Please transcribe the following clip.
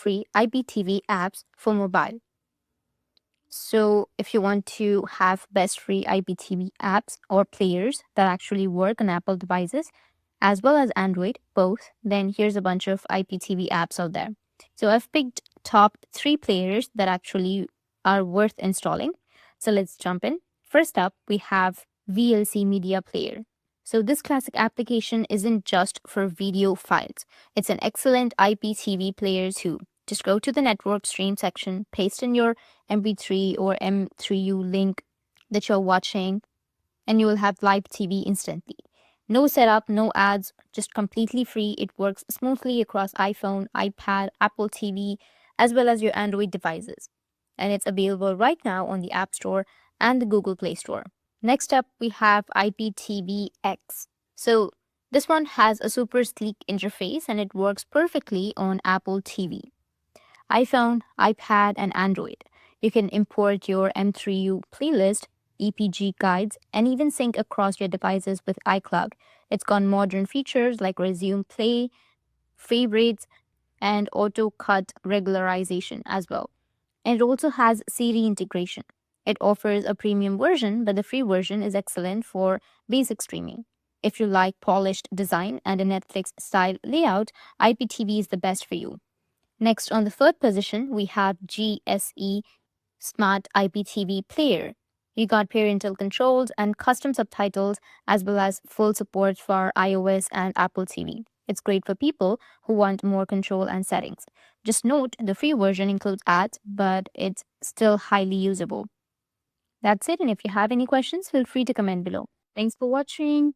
free IPTV apps for mobile. So if you want to have best free IPTV apps or players that actually work on Apple devices as well as Android, both, then here's a bunch of IPTV apps out there. So I've picked top 3 players that actually are worth installing. So let's jump in. First up, we have VLC Media Player. So this classic application isn't just for video files. It's an excellent IPTV player too. Just go to the network stream section, paste in your MP3 or M3U link that you're watching, and you will have live TV instantly. No setup, no ads, just completely free. It works smoothly across iPhone, iPad, Apple TV, as well as your Android devices. And it's available right now on the App Store and the Google Play Store. Next up, we have IPtvX. So this one has a super sleek interface and it works perfectly on Apple TV, iPhone, iPad, and Android. You can import your M3U playlist, EPG guides, and even sync across your devices with iCloud. It's got modern features like resume play, favorites, and auto cut regularization as well. And it also has Siri integration. It offers a premium version, but the free version is excellent for basic streaming. If you like polished design and a Netflix style layout, IPTV is the best for you. Next, on the third position, we have GSE Smart IPTV Player. You got parental controls and custom subtitles, as well as full support for iOS and Apple TV. It's great for people who want more control and settings. Just note the free version includes ads, but it's still highly usable. That's it, and if you have any questions, feel free to comment below. Thanks for watching.